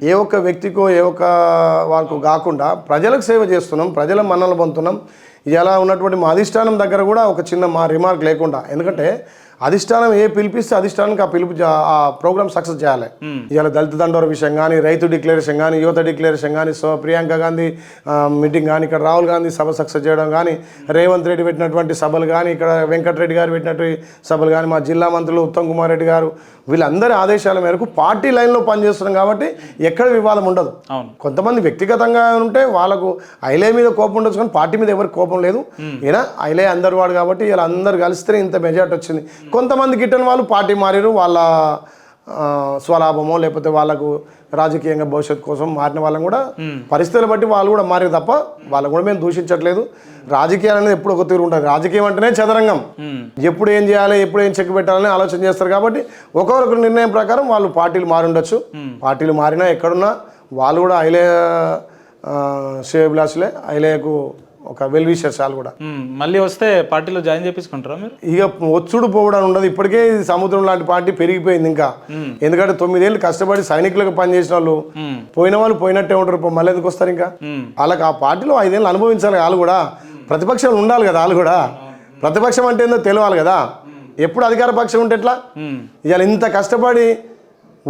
ఏ ఒక్క వ్యక్తికో ఏ ఒక్క వాళ్ళకు కాకుండా ప్రజలకు సేవ చేస్తున్నాం, ప్రజల మన్ననలు పొందుతున్నాం. ఇలా ఉన్నటువంటి మా అధిష్టానం దగ్గర కూడా ఒక చిన్న మా రిమార్క్ లేకుండా, ఎందుకంటే అధిష్టానం ఏ పిలిపిస్తే అధిష్టానానికి ఆ పిలుపు ఆ ప్రోగ్రామ్ సక్సెస్ చేయాలి. ఇవాళ దళిత దండోర విషయం కానీ, రైతు డిక్లరేషన్ కానీ, యువత డిక్లరేషన్ కానీ, ప్రియాంక గాంధీ మీటింగ్ కానీ, ఇక్కడ రాహుల్ గాంధీ సభ సక్సెస్ చేయడం కానీ, రేవంత్ రెడ్డి పెట్టినటువంటి సభలు కానీ, ఇక్కడ వెంకటరెడ్డి గారు పెట్టినటువంటి సభలు కానీ, మా జిల్లా మంత్రులు ఉత్తమ్ కుమార్ రెడ్డి గారు వీళ్ళందరి ఆదేశాల మేరకు పార్టీ లైన్లో పనిచేస్తున్నాం కాబట్టి ఎక్కడ వివాదం ఉండదు. కొంతమంది వ్యక్తిగతంగా ఉంటే వాళ్ళకు ఐలే మీద కోపం ఉండొచ్చు కానీ పార్టీ మీద ఎవరికి కోపం లేదు. ఈయన ఐలే అందరు వాడు కాబట్టి ఇలా అందరు కలిస్తే ఇంత మెజార్టీ వచ్చింది. కొంతమంది గిట్టని వాళ్ళు పార్టీ మారారు, వాళ్ళ స్వలాభమో లేకపోతే వాళ్ళకు రాజకీయంగా భవిష్యత్తు కోసం మారిన వాళ్ళని కూడా పరిస్థితులు బట్టి వాళ్ళు కూడా మారారు తప్ప వాళ్ళని కూడా మేము దూషించట్లేదు. రాజకీయాలు అనేది ఎప్పుడు ఒక తీరు ఉంటుంది. రాజకీయం అంటేనే చదరంగం, ఎప్పుడు ఏం చేయాలి ఎప్పుడు ఏం చెక్ పెట్టాలని ఆలోచన చేస్తారు కాబట్టి ఒకరొకరు నిర్ణయం ప్రకారం వాళ్ళు పార్టీలు మారి ఉండొచ్చు. పార్టీలు మారినా ఎక్కడున్నా వాళ్ళు కూడా ఐలే శ్రేయభిలాషులే, ఐలేకు ఒక వెల్ విషర్స్ వాళ్ళు కూడా. మళ్ళీ వస్తే పార్టీలో జాయిన్ చేపించుకుంటారా మీరు? ఇక వచ్చుడు పోవడం ఉండదు. ఇప్పటికే సముద్రం లాంటి పార్టీ పెరిగిపోయింది ఇంకా. ఎందుకంటే 9 ఏళ్ళు కష్టపడి సైనికులకు పనిచేసిన వాళ్ళు పోయిన వాళ్ళు పోయినట్టే ఉంటారు, మళ్ళీ ఎందుకు వస్తారు? ఇంకా వాళ్ళకి ఆ పార్టీలో 5 ఏళ్ళు అనుభవించాలి. వాళ్ళు కూడా ప్రతిపక్షం ఉండాలి కదా, వాళ్ళు కూడా ప్రతిపక్షం అంటే ఏందో తెలియాలి కదా. ఎప్పుడు అధికార పక్షం ఉంటే ఎట్లా? ఇవాళ ఇంత కష్టపడి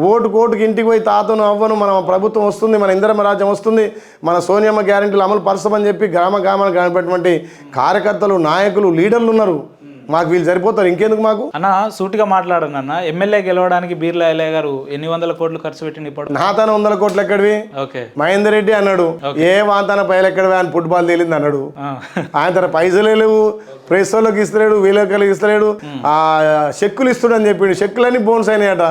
ఓటుకి ఇంటికి పోయి తాతను అవ్వను మన ప్రభుత్వం వస్తుంది, మన ఇందిరమ్మ రాజ్యం వస్తుంది, మన సోనియమ్మ గ్యారెంటీలు అమలు పరచమని చెప్పి గ్రామాలు కనబెట్టినటువంటి కార్యకర్తలు, నాయకులు, లీడర్లు ఉన్నారు. మాకు వీళ్ళు సరిపోతారు, ఇంకెందుకు మాకు? అన్న సూటిగా మాట్లాడండి అన్న, ఎమ్మెల్యే గెలవడానికి బీర్లా ఐలయ్య గారు ఎన్ని వందల కోట్లు ఖర్చు పెట్టింది? ఇప్పుడు నాతన 100 కోట్లు ఎక్కడివి? మహేందర్ రెడ్డి అన్నాడు ఏ వాతాన పైలు ఎక్కడివి అని ఫుట్బాల్ తేలింది అన్నాడు. ఆయన తన పైసలు లేవు, ప్రెస్ వాళ్ళకి ఇస్తలేడు, వీళ్ళకి ఇస్తలేడు, ఆ చెక్కులు ఇస్తుడు అని చెప్పిండు. చెక్కులన్నీ బోన్స్ అయినాయట.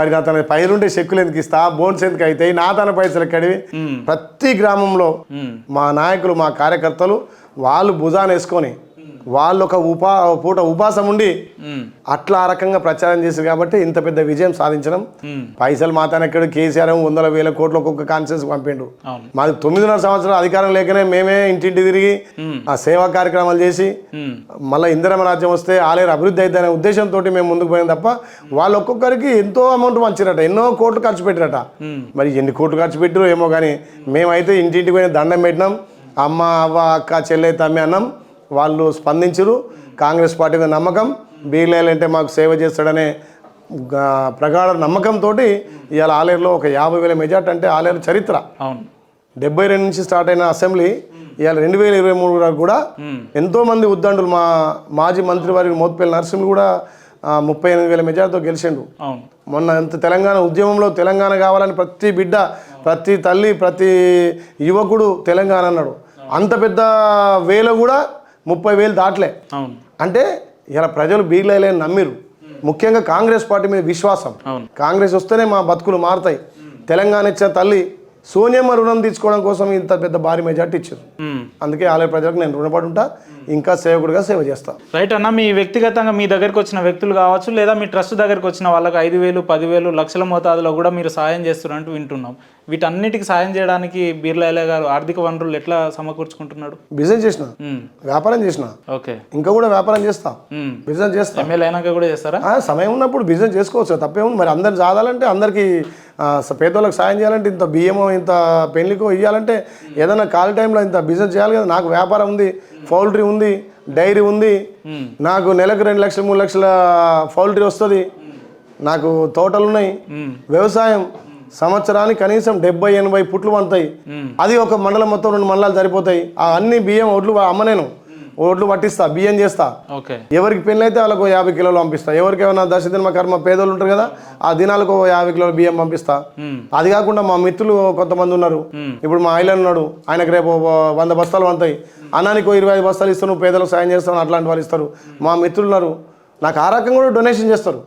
మరి నా తన పైసలు ఉంటే చెక్కులు ఎందుకు ఇస్తా, బోన్స్ ఎందుకు అవుతాయి? నా తన పైసలు ఎక్కడివి? ప్రతి గ్రామంలో మా నాయకులు, మా కార్యకర్తలు వాళ్ళు భుజాన వేసుకొని వాళ్ళు ఒక పూట ఉపాసం ఉండి అట్లా ఆ రకంగా ప్రచారం చేశారు కాబట్టి ఇంత పెద్ద విజయం సాధించడం. పైసలు మాత్రం ఎక్కడ కేసీఆర్ 100,000 కోట్లు ఒక్కొక్క కాన్సెన్స్ పంపిండు. మాది 9.5 సంవత్సరాలు అధికారం లేకనే మేమే ఇంటింటి తిరిగి ఆ సేవా కార్యక్రమాలు చేసి మళ్ళీ ఇందిరమ్మ రాజ్యం వస్తే ఆలేరు అభివృద్ధి అవుతుందనే ఉద్దేశంతో మేము ముందుకు పోయాం తప్ప వాళ్ళు ఒక్కొక్కరికి ఎంతో అమౌంట్ పంచారట, ఎన్నో కోట్లు ఖర్చు పెట్టారట. మరి ఎన్ని కోట్లు ఖర్చు పెట్టారో ఏమో కానీ మేమైతే ఇంటింటికి పోయిన దండం పెట్టినాం. అమ్మ, అవ్వ, అక్క, చెల్లె, తమ్మి అన్నం. వాళ్ళు స్పందించరు. కాంగ్రెస్ పార్టీ మీద నమ్మకం, బీర్లాలంటే మాకు సేవ చేస్తాడనే ప్రగాఢ నమ్మకంతో ఇవాళ ఆలేరులో ఒక 50,000 మెజార్టీ అంటే ఆలేరు చరిత్ర. 72 నుంచి స్టార్ట్ అయిన అసెంబ్లీ ఇవాళ 2023 వరకు కూడా ఎంతోమంది ఉద్దండులు, మా మాజీ మంత్రి వారి మోత్పల్లి నరసింహులు కూడా 38,000 మెజార్టీతో గెలిచిండు. మొన్న ఎంత తెలంగాణ ఉద్యమంలో తెలంగాణ కావాలని ప్రతి బిడ్డ, ప్రతి తల్లి, ప్రతి యువకుడు తెలంగాణ అన్నాడు. అంత పెద్ద వేలో కూడా 30,000 దాటలే. అంటే ఇలా ప్రజలు బీర్లాలని నమ్మిరు. ముఖ్యంగా కాంగ్రెస్ పార్టీ మీద విశ్వాసం. కాంగ్రెస్ వస్తేనే మా బతుకులు మారుతాయి. తెలంగాణ ఇచ్చిన తల్లి సోనియమ్మ రుణం తీసుకోవడం కోసం ఇంత పెద్ద భారీ మెజార్టీ ఇచ్చారు. అందుకే ఆలయ ప్రజలకు నేను రుణపడి ఉంటా, ఇంకా సేవకుడిగా సేవ చేస్తాను. రైట్ అన్న, మీ వ్యక్తిగతంగా మీ దగ్గరకు వచ్చిన వ్యక్తులు కావచ్చు, లేదా మీ ట్రస్ట్ దగ్గరకు వచ్చిన వాళ్ళకి 5,000, 10,000, లక్షల మోతాదులో కూడా మీరు సాయం చేస్తున్నట్టు వింటున్నాం. వీటన్నిటికి సాయం చేయడానికి బీర్లా ఐలయ్య గారు ఆర్థిక వనరులు ఎట్లా సమకూర్చుకుంటున్నాడు? బిజినెస్ చేసిన, వ్యాపారం చేసిన, ఇంకా కూడా వ్యాపారం చేస్తా, బిజినెస్ చేస్తా. ఎమ్మెల్యే అయినాక కూడా చేస్తారా? సమయం ఉన్నప్పుడు బిజినెస్ చేసుకోవచ్చు, తప్పేముంది. మరి అందరు చాదాలంటే, అందరికి పేదోళ్ళకి సాయం చేయాలంటే, ఇంత బియ్యమో ఇంత పెళ్లికో ఇవ్వాలంటే ఏదైనా ఖాళీ టైంలో ఇంత బిజినెస్ చేయాలి కదా. నాకు వ్యాపారం ఉంది, పౌల్ట్రీ ఉంది, డైరీ ఉంది. నాకు నెలకు 2 లక్షలు 3 లక్షల పౌల్ట్రీ వస్తుంది. నాకు తోటలు ఉన్నాయి, వ్యవసాయం. సంవత్సరానికి కనీసం 70-80 పుట్లు పండుతాయి. అది ఒక మండలం మొత్తం 2 మండలాలు సరిపోతాయి. అన్ని బియ్యం ఒడ్లు అమ్మనేను, ఒడ్లు పట్టిస్తా, బియ్యం చేస్తా. ఎవరికి పెళ్ళి అయితే వాళ్ళకు 50 కిలోలు పంపిస్తా. ఎవరికి ఏమైనా దశదిన కర్మ పేదోళ్ళు ఉంటారు కదా, ఆ దినాలకు 50 కిలోల బియ్యం పంపిస్తా. అది కాకుండా మా మిత్రులు కొంతమంది ఉన్నారు. ఇప్పుడు మా ఐలన్ ఉన్నాడు, ఆయనకు రేపు 100 బస్తాలు పంతాయి. అన్నానికి 25 బస్తాలు ఇస్తాను, పేదలకు సాయం చేస్తాను, అట్లాంటి వాళ్ళు ఇస్తారు. మా మిత్రులు ఉన్నారు, నాకు ఆ రకంగా కూడా డొనేషన్ చేస్తారు.